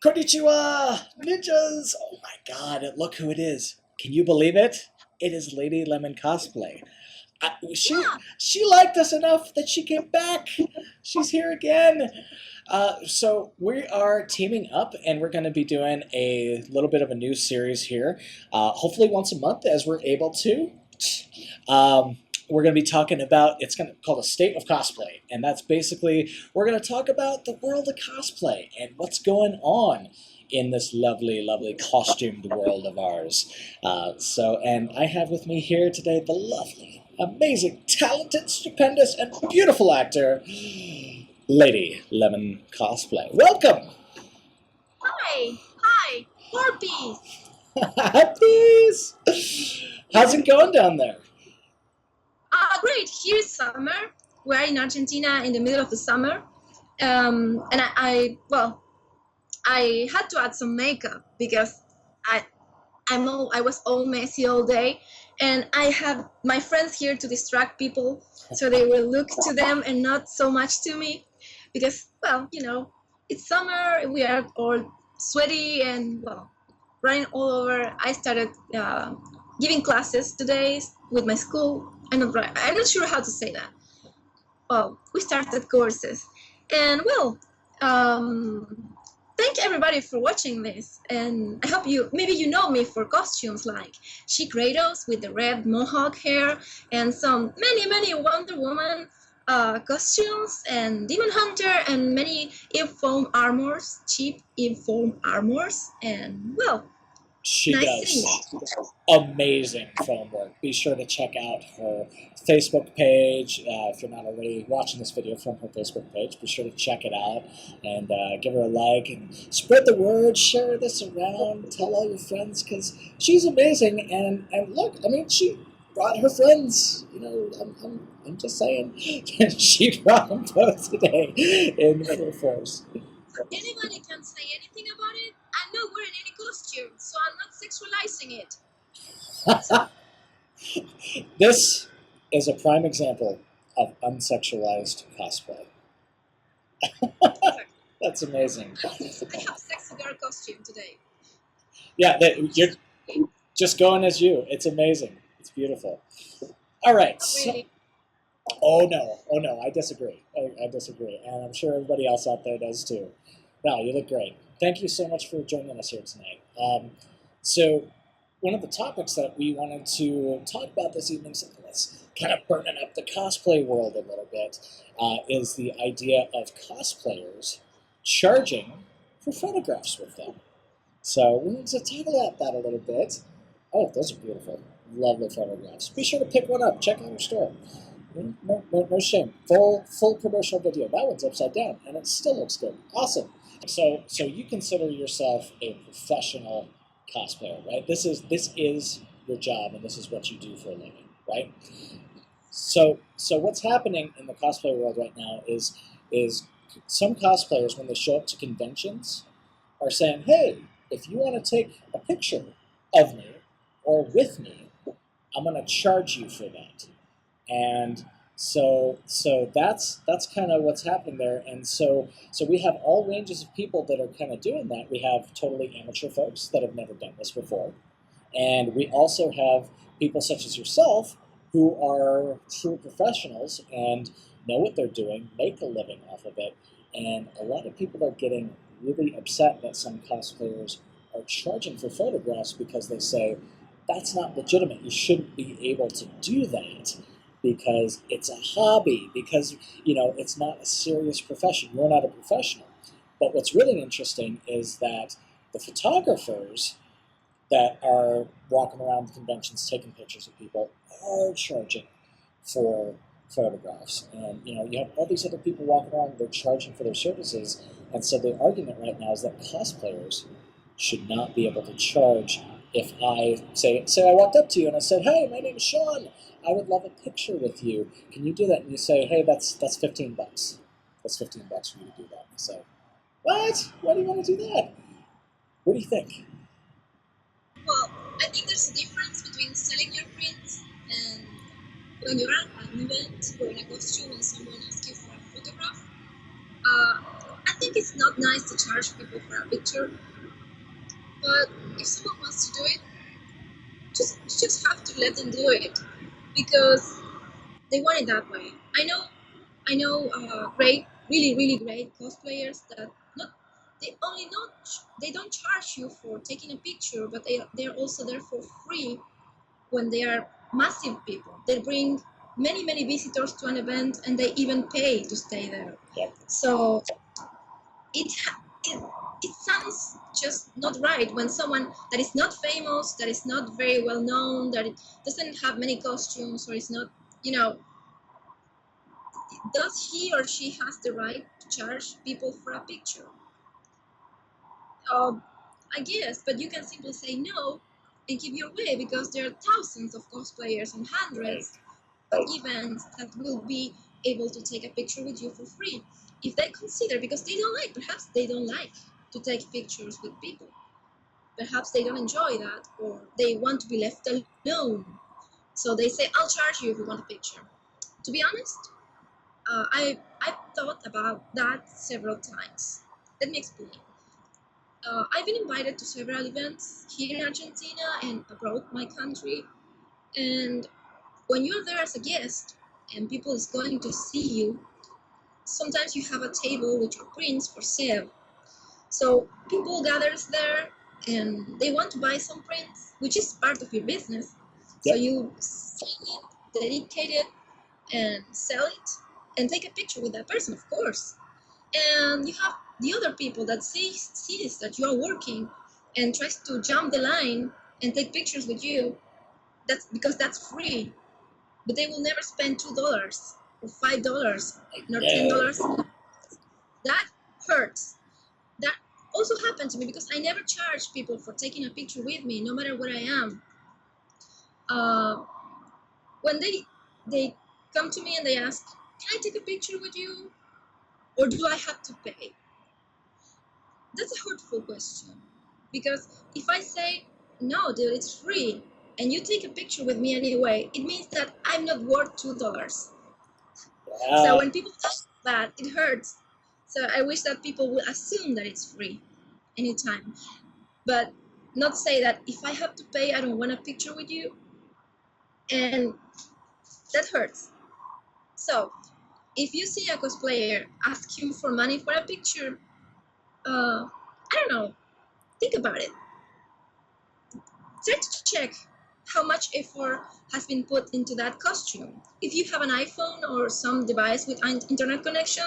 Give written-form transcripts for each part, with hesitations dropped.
Konnichiwa, ninjas! Oh my god, look who it is. Can you believe it? It is Lady Lemon Cosplay. She liked us enough that she came back. She's here again. So we are teaming up, and we're going to be doing a little bit of a new series here. Hopefully once a month, as we're able to. We're going to be talking about it's going to called a state of cosplay, and that's basically we're going to talk about the world of cosplay and what's going on in this lovely, lovely costumed world of ours. And I have with me here today the lovely, amazing, talented, stupendous, and beautiful actor, Lady Lemon Cosplay. Welcome. Hi, Corpies. Peace. How's it going down there? Great. Here's summer. We're in Argentina in the middle of the summer, and I had to add some makeup because I was all messy all day, and I have my friends here to distract people, so they will look to them and not so much to me, because it's summer. We are all sweaty and running all over. I started giving classes today with my school. I'm not sure how to say that. Well, we started courses, and thank everybody for watching this. And I hope maybe you know me for costumes like Chic Kratos with the red mohawk hair, and some many Wonder Woman costumes, and Demon Hunter, and many foam armors, cheap foam armors, and She nice does amazing film work. Be sure to check out her Facebook page. If you're not already watching this video from her Facebook page, be sure to check it out and give her a like and spread the word. Share this around. Tell all your friends because she's amazing. And look, I mean, she brought her friends. You know, I'm just saying, she brought them both today in her force. Anybody can say anything about it. I'm not wearing any costume, so I'm not sexualizing it. This is a prime example of unsexualized cosplay. That's amazing. I have sexy girl costume today. Yeah, you're just going as you. It's amazing. It's beautiful. All right. Really? Oh no, I disagree. I disagree, and I'm sure everybody else out there does too. No, you look great. Thank you so much for joining us here tonight. So, one of the topics that we wanted to talk about this evening, something that's kind of burning up the cosplay world a little bit, is the idea of cosplayers charging for photographs with them. So, we want to talk about that a little bit. Oh, those are beautiful. Lovely photographs. Be sure to pick one up. Check out our store. No shame. Full promotional video. That one's upside down, and it still looks good. Awesome. So you consider yourself a professional cosplayer, right? This is your job, and this is what you do for a living, right? So what's happening in the cosplay world right now is some cosplayers, when they show up to conventions, are saying, "Hey, if you want to take a picture of me or with me, I'm going to charge you for that." And so that's kind of what's happening there. And so we have all ranges of people that are kind of doing that. We have totally amateur folks that have never done this before, and we also have people such as yourself who are true professionals and know what they're doing, make a living off of it. And a lot of people are getting really upset that some cosplayers are charging for photographs because they say that's not legitimate. You shouldn't be able to do that because it's a hobby, because it's not a serious profession. You're not a professional. But what's really interesting is that the photographers that are walking around the conventions taking pictures of people are charging for photographs. And you have all these other people walking around, they're charging for their services. And so the argument right now is that cosplayers should not be able to charge. If I say I walked up to you and I said, "Hey, my name is Sean. I would love a picture with you. Can you do that?" And you say, "Hey, that's $15. That's $15 for you to do that." And I say, "What? Why do you want to do that?" What do you think? Well, I think there's a difference between selling your prints and when you're at an event wearing a costume and someone asks you for a photograph. I think it's not nice to charge people for a picture, but if someone wants to do it, you just have to let them do it because they want it that way. I know great, really, really great cosplayers that not they don't charge you for taking a picture, but they're also there for free when they are massive people. They bring many visitors to an event, and they even pay to stay there. Yep. So it sounds just not right when someone that is not famous, that is not very well known, that it doesn't have many costumes, or is not, does he or she has the right to charge people for a picture? I guess, but you can simply say no and keep your way because there are thousands of cosplayers and hundreds of events that will be able to take a picture with you for free. If they consider, because perhaps they don't like to take pictures with people. Perhaps they don't enjoy that, or they want to be left alone. So they say, I'll charge you if you want a picture. To be honest, I've thought about that several times. Let me explain. I've been invited to several events here in Argentina and abroad my country. And when you're there as a guest and people is going to see you, sometimes you have a table with your prints for sale. So people gathers there and they want to buy some prints, which is part of your business. So you sign it, dedicate it, and sell it, and take a picture with that person, of course. And you have the other people that sees that you are working and tries to jump the line and take pictures with you. That's because that's free, but they will never spend $2 or $5 nor $10. That hurts. That also happened to me because I never charge people for taking a picture with me, no matter where I am. When they come to me and they ask, "Can I take a picture with you, or do I have to pay?" That's a hurtful question, because if I say, "No, dude, it's free," and you take a picture with me anyway, it means that I'm not worth $2. So when people ask that, it hurts. So I wish that people would assume that it's free anytime, but not say that if I have to pay, I don't want a picture with you, and that hurts. So if you see a cosplayer ask you for money for a picture, I don't know, think about it. Try to check how much effort has been put into that costume. If you have an iPhone or some device with an internet connection,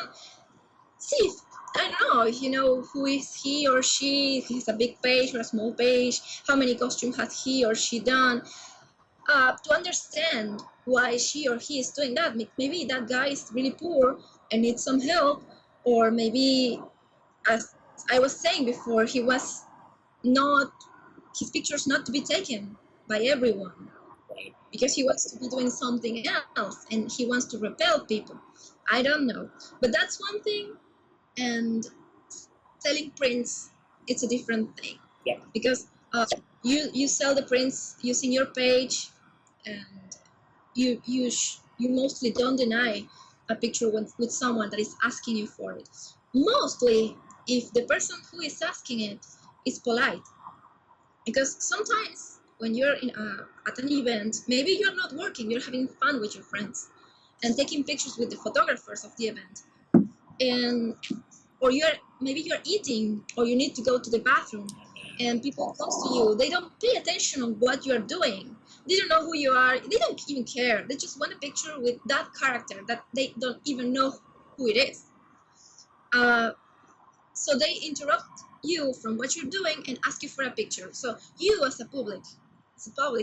see if, I don't know, if you know who is he or she, if he has a big page or a small page, how many costumes has he or she done, to understand why she or he is doing that. Maybe that guy is really poor and needs some help, or maybe, as I was saying before, his picture's not to be taken by everyone, because he wants to be doing something else and he wants to repel people. I don't know, but that's one thing, and selling prints, it's a different thing. Yeah. Because you sell the prints using your page, and you mostly don't deny a picture with someone that is asking you for it. Mostly if the person who is asking it is polite, because sometimes when you're at an event, maybe you're not working, you're having fun with your friends and taking pictures with the photographers of the event, and or maybe you're eating, or you need to go to the bathroom, and people come to you, they don't pay attention on what you're doing, they don't know who you are, they don't even care, they just want a picture with that character that they don't even know who it is. So they interrupt you from what you're doing and ask you for a picture. So you as a public,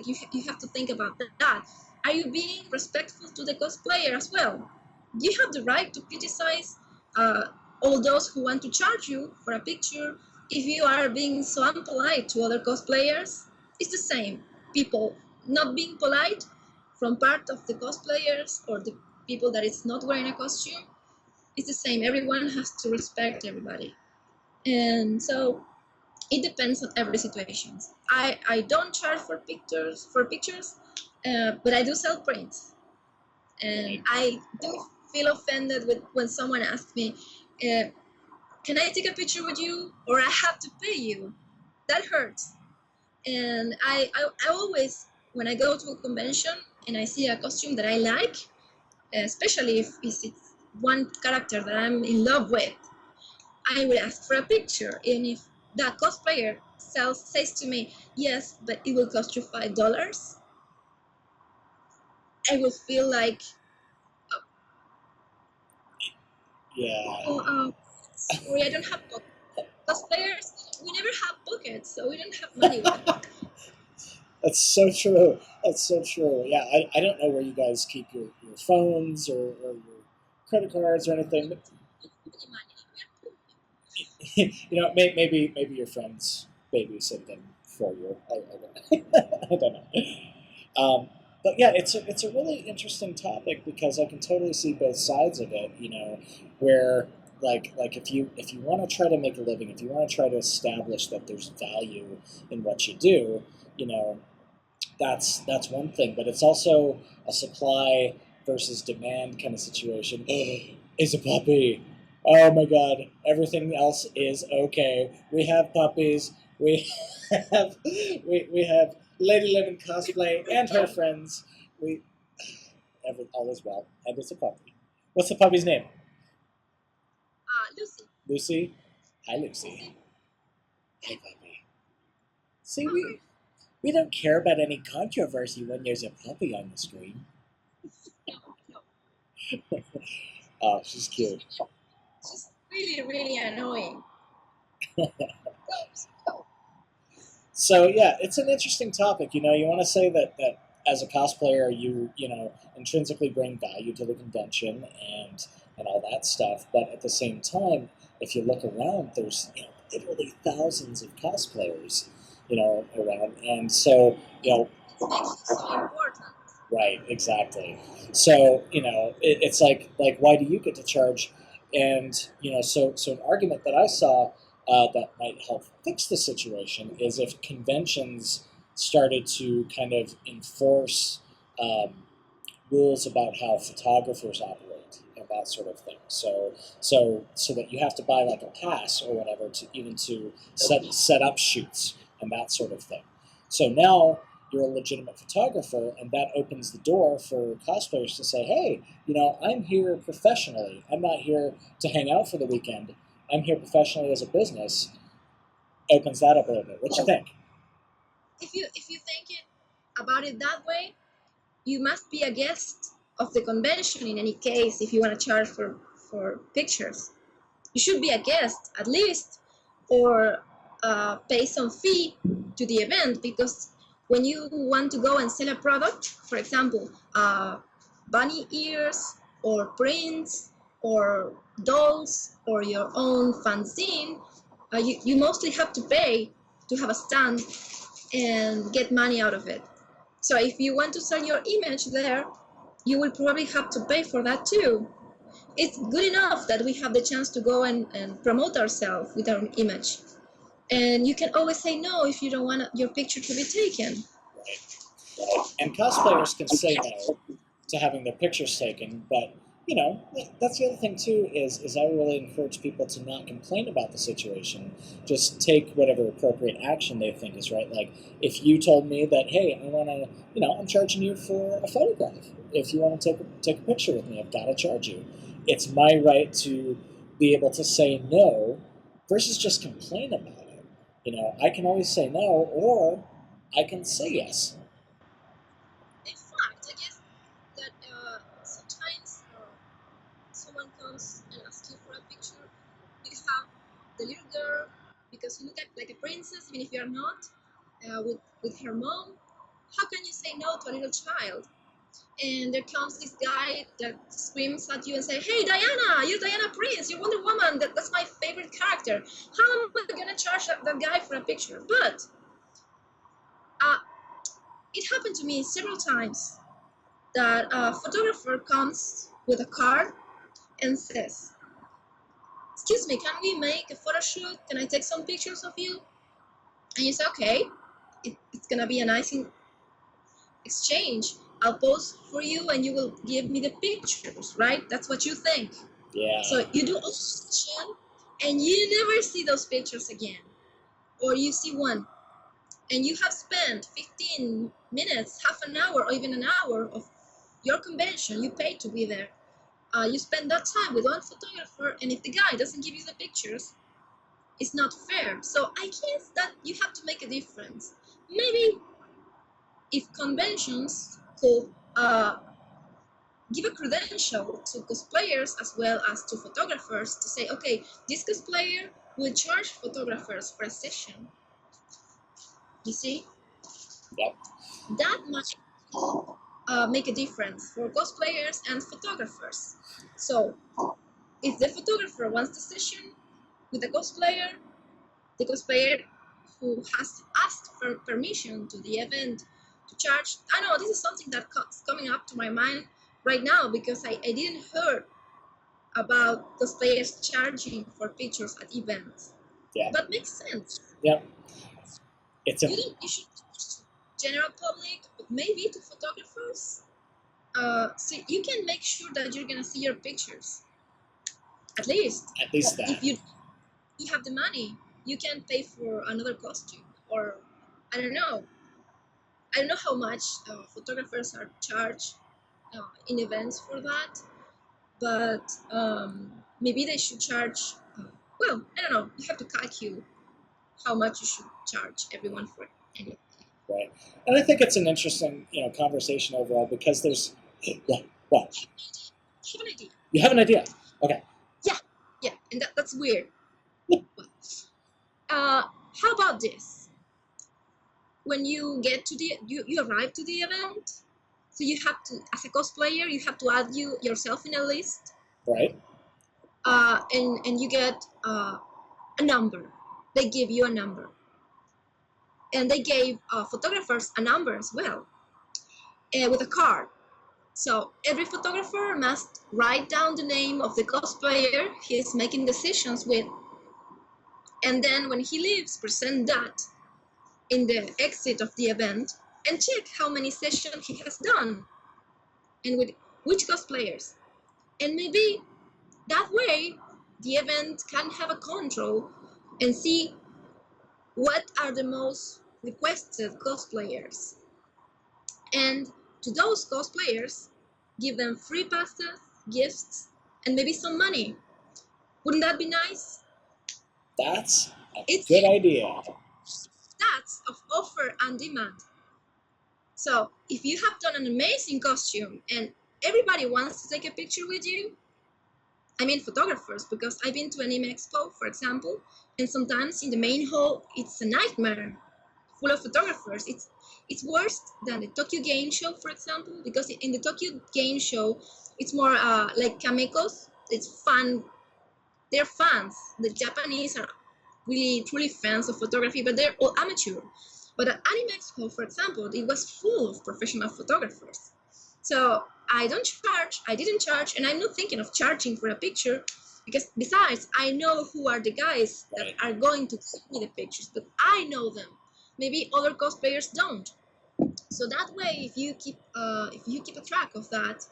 you have to think about that. Are you being respectful to the cosplayer as well? You have the right to criticize all those who want to charge you for a picture. If you are being so unpolite to other cosplayers, it's the same. People not being polite from part of the cosplayers or the people that is not wearing a costume, it's the same. Everyone has to respect everybody. And so it depends on every situation. I don't charge for pictures, but I do sell prints, and I do feel offended when someone asks me, can I take a picture with you, or I have to pay you? That hurts. And I always, when I go to a convention and I see a costume that I like, especially if it's one character that I'm in love with, I will ask for a picture. And if that cosplayer says to me, yes, but it will cost you $5, I will feel like, sorry, I don't have cosplayers. We never have pockets, so we don't have money with them. That's so true. That's so true. Yeah, I don't know where you guys keep your phones or your credit cards or anything. But maybe your friends babysit them for you. I don't know. I don't know. But yeah, it's a really interesting topic because I can totally see both sides of it. Where like if you want to try to make a living, if you want to try to establish that there's value in what you do, you know, that's one thing. But it's also a supply versus demand kind of situation. Is a puppy. Oh my god, everything else is okay. We have puppies. We we have Lady Lemon Cosplay and her friends. We all is well, and it's a puppy. What's the puppy's name? Lucy. Lucy. Hi, Lucy. Hi, puppy. See, we don't care about any controversy when there's a puppy on the screen. No. Oh, she's cute. She's really, really annoying. So yeah, it's an interesting topic. You want to say that as a cosplayer, you intrinsically bring value to the convention and all that stuff. But at the same time, if you look around, there's literally thousands of cosplayers, around, and so It makes it so important. right, exactly. So it's like why do you get to charge? And so an argument that I saw that might help fix the situation is if conventions started to kind of enforce rules about how photographers operate and that sort of thing. So that you have to buy like a pass or whatever to even to set up shoots and that sort of thing. So now you're a legitimate photographer, and that opens the door for cosplayers to say, "Hey, I'm here professionally. I'm not here to hang out for the weekend. I'm here professionally as a business." Opens that up a little bit. What you think? If you think it about it that way, you must be a guest of the convention in any case if you want to charge for pictures. You should be a guest at least, or pay some fee to the event, because when you want to go and sell a product, for example, bunny ears or prints or dolls or your own fanzine, you mostly have to pay to have a stand and get money out of it. So if you want to sell your image there, you will probably have to pay for that too. It's good enough that we have the chance to go and promote ourselves with our image. And you can always say no if you don't want your picture to be taken. And cosplayers can say no to having their pictures taken, but that's the other thing too. Is I really encourage people to not complain about the situation. Just take whatever appropriate action they think is right. Like if you told me that, hey, I want to, I'm charging you for a photograph. If you want to take a picture with me, I've got to charge you. It's my right to be able to say no versus just complain about it. I can always say no, or I can say yes. In fact, I guess that sometimes someone comes and asks you for a picture. You have the little girl, because you look like a princess, even if you are not, with her mom. How can you say no to a little child? And there comes this guy that screams at you and say, "Hey, Diana, you're Diana Prince, you're Wonder Woman. That's my favorite character. How am I gonna charge that guy for a picture?" But uh, it happened to me several times that a photographer comes with a card and says, "Excuse me, can we make a photo shoot? Can I take some pictures of you?" And you say, "Okay, it's gonna be a nice exchange. I'll pose for you and you will give me the pictures," right? That's what you think. Yeah. So you do a session and you never see those pictures again, or you see one, and you have spent 15 minutes, half an hour, or even an hour of your convention. You paid to be there. You spend that time with one photographer, and if the guy doesn't give you the pictures, it's not fair. So I guess that you have to make a difference. Maybe if conventions could give a credential to cosplayers as well as to photographers to say, okay, this cosplayer will charge photographers for a session. You see? Yep. That might make a difference for cosplayers and photographers. So if the photographer wants the session with the cosplayer who has asked for permission to the event to charge. I know this is something that's coming up to my mind right now because I didn't hear about cosplayers charging for pictures at events. Yeah. But makes sense. Yep. It's a You should general public, but maybe to photographers. So you can make sure that you're gonna see your pictures. At least that. If you have the money, you can pay for another costume, or I don't know. I don't know how much photographers are charged in events for that, but maybe they should charge. Well, I don't know. You have to calculate how much you should charge everyone for anything. Right, and I think it's an interesting, conversation overall because there's, what? I have an idea. You have an idea? Okay. Yeah, and that's weird. How about this? When you get to you arrive to the event, so you have to, as a cosplayer, you have to add yourself in a list. Right. And you get a number. They give you a number. And they gave photographers a number as well, with a card. So every photographer must write down the name of the cosplayer he's making decisions with. And then when he leaves, present that in the exit of the event and check how many sessions he has done and with which cosplayers. And maybe that way the event can have a control and see what are the most requested cosplayers. And to those cosplayers, give them free passes, gifts, and maybe some money. Wouldn't that be nice? That's a good idea. That's of offer and demand. So if you have done an amazing costume and everybody wants to take a picture with you, I mean photographers, because I've been to an anime expo, for example, and sometimes in the main hall it's a nightmare, full of photographers. It's worse than the Tokyo Game Show, for example, because in the Tokyo Game Show it's more like kamekos. It's fun. They're fans. The Japanese are really truly fans of photography, but they're all amateur. But at Anime Expo, for example, it was full of professional photographers. So I didn't charge, and I'm not thinking of charging for a picture, because besides, I know who are the guys that are going to take me the pictures, but I know them. Maybe other cosplayers don't. So that way, if you keep a track of that,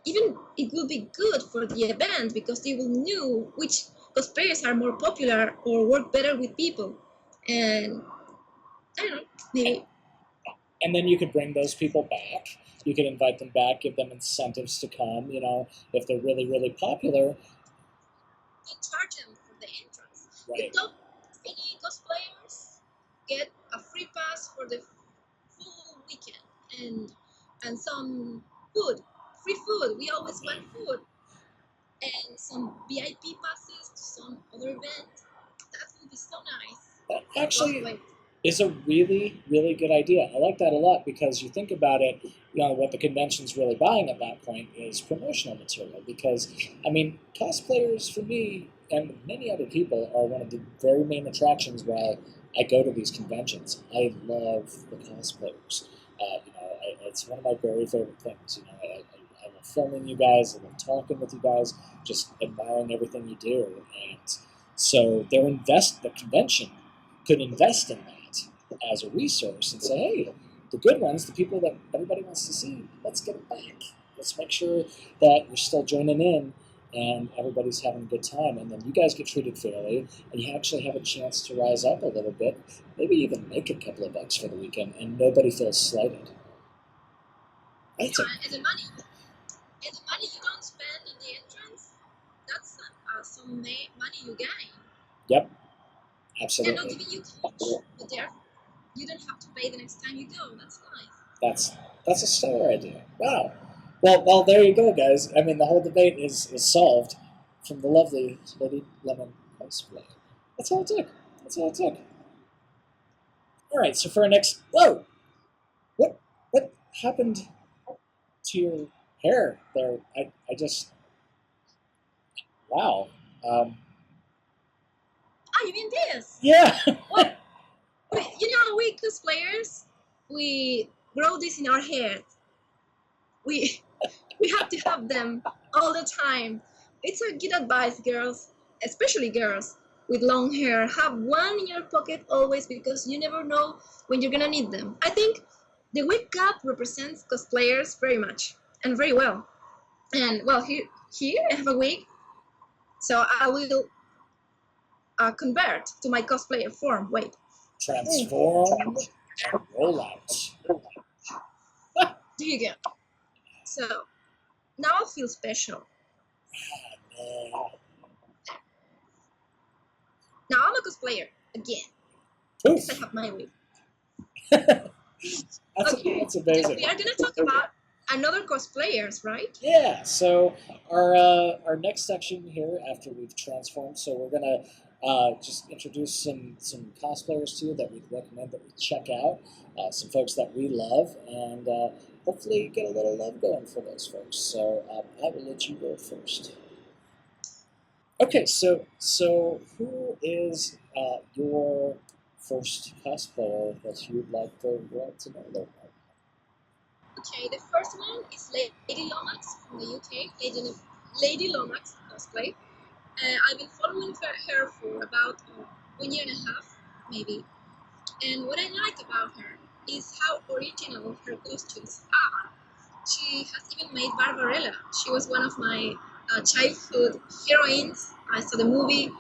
even it will be good for the event because they will know which cosplayers are more popular or work better with people, and I don't know, maybe. And then you could bring those people back. You could invite them back, give them incentives to come. If they're really, really popular. And charge them for the entrance. Right. The top 20 cosplayers get a free pass for the full weekend and some food, free food. We always want food, and some VIP passes to some other event. That would be so nice. That actually is a really, really good idea. I like that a lot because you think about it, what the convention's really buying at that point is promotional material. Because, cosplayers for me and many other people are one of the very main attractions why I go to these conventions. I love the cosplayers. It's one of my very favorite things. I love filming you guys. I love talking with you guys. Just admiring everything you do. And so the convention could invest in that as a resource and say, hey, the good ones, the people that everybody wants to see, let's get it back. Let's make sure that you're still joining in and everybody's having a good time, and then you guys get treated fairly, and you actually have a chance to rise up a little bit, maybe even make a couple of bucks for the weekend, and nobody feels slighted. That's Yeah, a and the money you don't spend in the entrance, that's some money you gain. yep, They're not absolutely. giving you cash, but you don't have to pay the next time you go. That's nice. That's a stellar idea. Wow. Well, there you go, guys. I mean, the whole debate is solved from the lovely Lady Lemon Cosplay. That's all it took. That's all it took. All right. So for our next, whoa, what happened to your hair there? I just wow. Ah, you mean this? Yeah. Well, we cosplayers, we grow this in our head. We we have to have them all the time. It's a good advice, girls, especially girls with long hair. Have one in your pocket always because you never know when you're gonna need them. I think the wig cap represents cosplayers very much and very well. And well, here I have a wig, so I will convert to my cosplayer form. Wait. Transform and roll out. There you go. So now I feel special. Now I'm a cosplayer again because I have my wig. Okay, That's amazing. we are gonna talk about another cosplayers, right? Yeah, so our next section here after we've transformed, so we're gonna just introduce some cosplayers to you that we'd recommend that we check out, some folks that we love, and hopefully get a little love going for those folks. So I will let you go first. Okay, so who is your first cosplayer that you'd like the world to know about? Okay, the first one is Lady Lomax from the UK, Lady Lomax Cosplay. I've been following her for about 1 year and a half, maybe. And what I like about her is how original her costumes are. She has even made Barbarella. She was one of my childhood heroines. I saw the movie,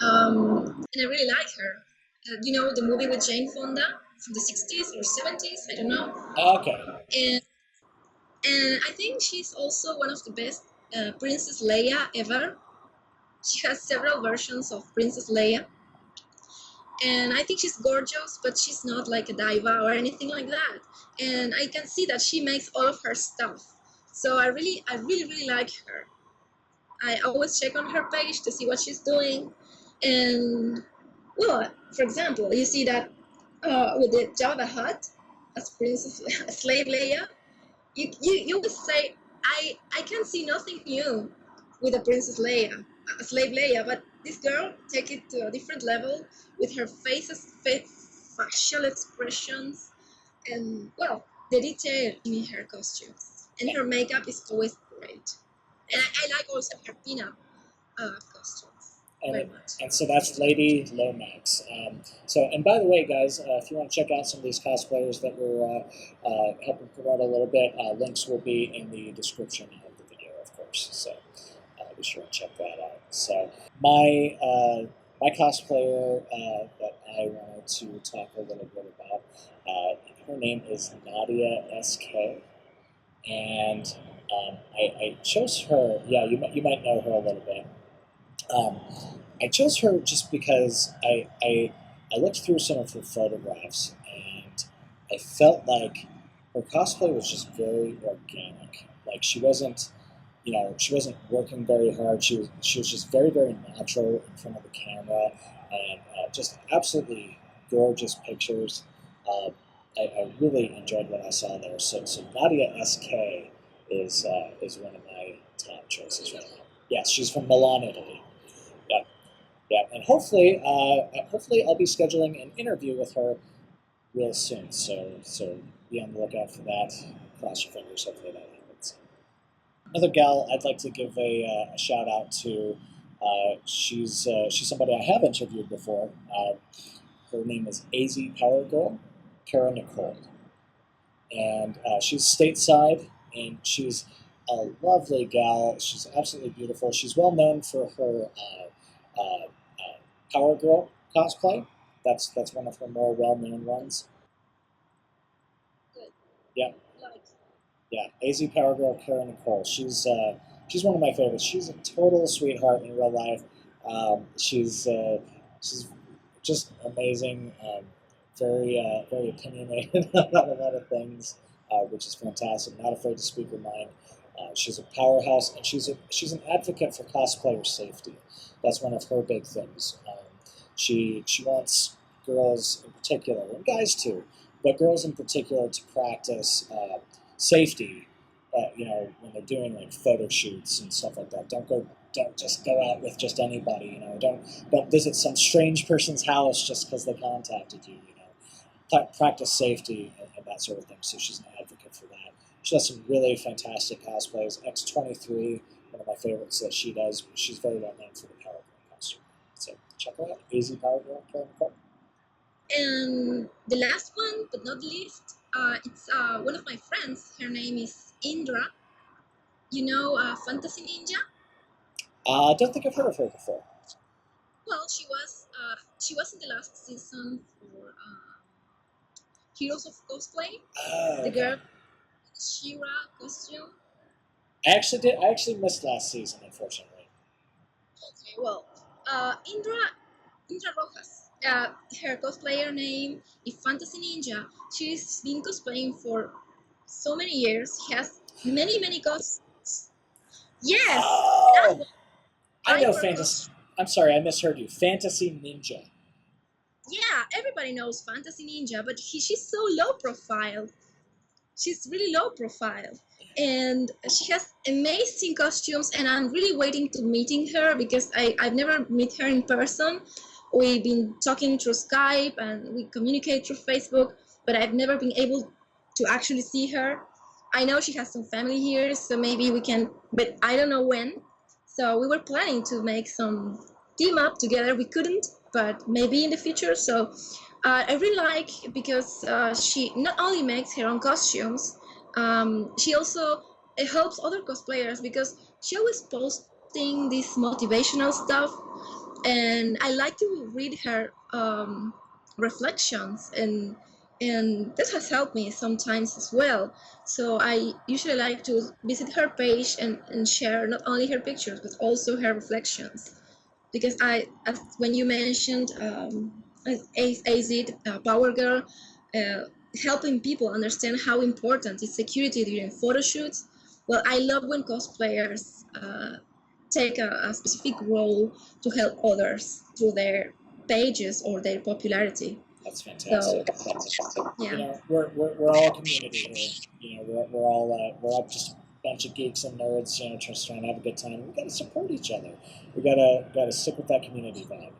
and I really like her. The movie with Jane Fonda from the 60s or 70s, I don't know. Okay. And, and I think she's also one of the best Princess Leia ever. She has several versions of Princess Leia. And I think she's gorgeous, but she's not like a diva or anything like that. And I can see that she makes all of her stuff. So I really like her. I always check on her page to see what she's doing. And well, for example, you see that with the Jabba the Hutt as Princess as Slave Leia, you would say I can see nothing new with a Princess Leia, a Slave Leia, but this girl take it to a different level with her facial expressions, and well, the detail in her costumes, and her makeup is always great. And I like also her pinup costumes very much. And so that's Lady Lomax. And by the way, guys, if you want to check out some of these cosplayers that we're helping promote a little bit, links will be in the description of the video, of course. So be sure to check that out. So my cosplayer that I wanted to talk a little bit about, her name is Nadia SK, and I chose her. Yeah, you might know her a little bit. I chose her just because I looked through some of her photographs and I felt like her cosplay was just very organic. Like she wasn't working very hard. She was just very very natural in front of the camera and just absolutely gorgeous pictures. Uh, I really enjoyed what I saw there. So Nadia SK is one of my top choices right now. Yes, she's from Milan, Italy. Yeah, yeah, and hopefully I'll be scheduling an interview with her real soon. So be on the lookout for that. Cross your fingers. Hopefully that happens. Another gal I'd like to give a shout out to. She's somebody I have interviewed before. Her name is AZ Powergirl, Cara Nicole, and she's stateside, and lovely gal. She's absolutely beautiful. She's well known for her Powergirl cosplay. That's one of her more well known ones. Good. Yeah, Like, yeah. AZ Powergirl Cara Nicole. She's one of my favorites. She's a total sweetheart in real life. She's just amazing. Very opinionated about a lot of things, which is fantastic. Not afraid to speak her mind. She's a powerhouse, and she's an advocate for cosplayer safety. That's one of her big things. She wants girls in particular, and guys too, but girls in particular to practice safety. When they're doing like photo shoots and stuff like that, don't just go out with just anybody. Don't visit some strange person's house just because they contacted you. Practice safety and that sort of thing. So she's an advocate for that. She does some really fantastic cosplays. X23, one of my favorites that she does. She's very well known for the Powergirl costume. So check her out, AZ Powergirl. and the last one, but not least, it's one of my friends. Her name is Indra. You know, Fantasy Ninja. I don't think I've heard of her before. Well, she was in the last season for Heroes of Cosplay. Oh, The okay. girl Shira costume. I actually missed last season, unfortunately. Okay, well, Indra Rojas. Her cosplayer name is Fantasy Ninja. She's been cosplaying for so many years. She has many costumes. Yes, Oh, I know Cyber fantasy. costume. I'm sorry, I misheard you. Fantasy Ninja. Yeah, everybody knows Fantasy Ninja, but she's so low profile. She's really low profile, and she has amazing costumes. And I'm really waiting to meeting her because I've never met her in person. We've been talking through Skype and we communicate through Facebook, but I've never been able to actually see her. I know she has some family here, so maybe we can, but I don't know when. So we were planning to make some team up together. We couldn't, but maybe in the future. So I really like because she not only makes her own costumes, she also helps other cosplayers because she always posting this motivational stuff, and I like to read her reflections, and this has helped me sometimes as well. So I usually like to visit her page and share not only her pictures but also her reflections because as when you mentioned AZ Powergirl, helping people understand how important is security during photo shoots. Well, I love when cosplayers take a specific role to help others through their pages or their popularity. That's fantastic. So, yeah. We're all a community here. We're all just a bunch of geeks and nerds, just trying to have a good time. We gotta support each other. We gotta stick with that community vibe.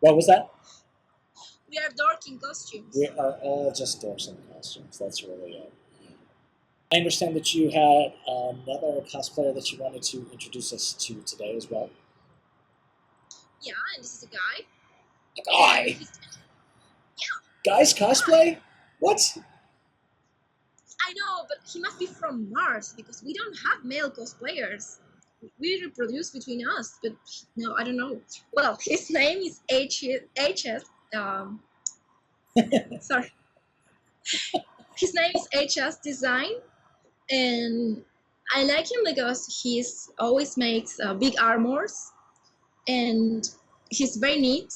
What was that? We are dark in costumes. We are all just dorks in costumes. That's really it. I understand that you had another cosplayer that you wanted to introduce us to today as well. Yeah, and this is a guy. A guy? Guys cosplay? What? I know, but he must be from Mars because we don't have male cosplayers. We reproduce between us, but no, I don't know. Well, his name is HS. Sorry, his name is HS Design, and I like him because he's always makes big armors, and he's very neat.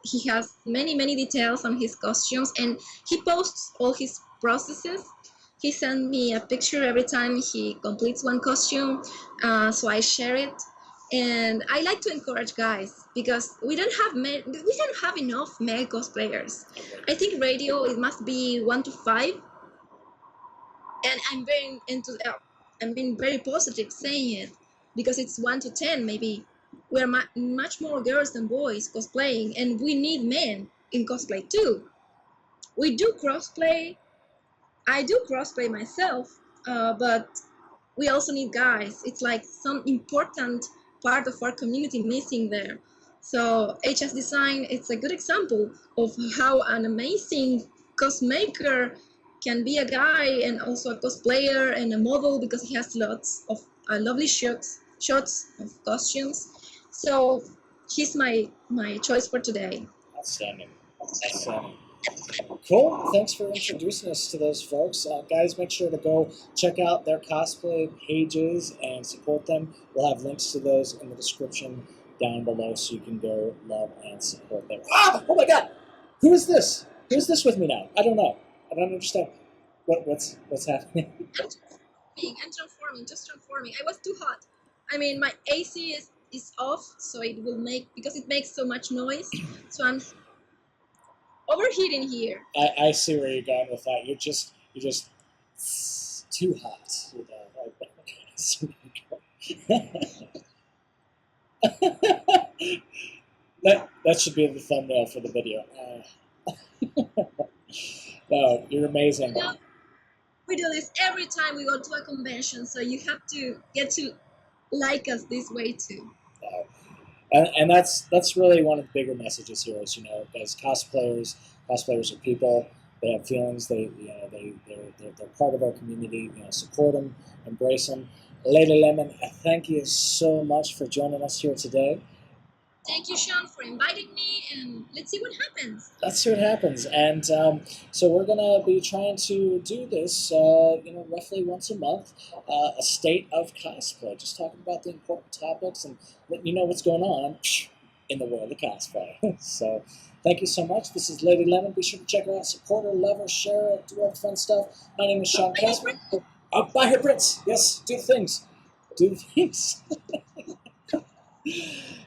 He has many details on his costumes, and he posts all his processes. He sends me a picture every time he completes one costume, so I share it. And I like to encourage guys because we don't have enough male cosplayers. I think radio it must be 1 to 5, and I'm being very positive saying it because it's 1 to 10 maybe. We're much more girls than boys cosplaying, and we need men in cosplay too. We do crossplay. I do crossplay myself, but we also need guys. It's like some important part of our community missing there. So HS Design, it's a good example of how an amazing cosmaker can be a guy and also a cosplayer and a model because he has lots of lovely shots of costumes. So he's my choice for today. Outstanding. Outstanding. Cool. Thanks for introducing us to those folks. Guys, make sure to go check out their cosplay pages and support them. We'll have links to those in the description down below so you can go love and support them. Ah! Oh my god! Who is this? Who is this with me now? I don't know. I don't understand. What's happening? I'm transforming, just transforming. I was too hot. I mean, my AC is off, so it will because it makes so much noise. So I'm overheating here. I see where you're going with that. You're just too hot. You know. I see where you're going. that should be the thumbnail for the video. No, you're amazing. You know, we do this every time we go to a convention, so you have to get to like us this way too. And that's really one of the bigger messages here is, you know, as cosplayers are people. They have feelings. They're part of our community. You know, support them, embrace them. Lady Lemon, thank you so much for joining us here today. Thank you, Sean, for inviting me, and let's see what happens. Let's see what happens. And so we're going to be trying to do this, you know, roughly once a month, a state of cosplay, just talking about the important topics and letting you know what's going on in the world of cosplay. So thank you so much. This is Lady Lemon. Be sure to check her out, support her, love her, share her, do all the fun stuff. My name is Sean Casper. Buy her prints. Yes, do the things. Do the things.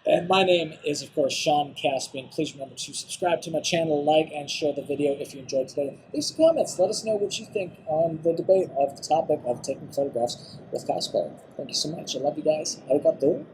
And my name is, of course, Sean Caspian. Please remember to subscribe to my channel, like, and share the video if you enjoyed today. Leave some comments. Let us know what you think on the debate of the topic of taking photographs with cosplay. Thank you so much. I love you guys. Arigato.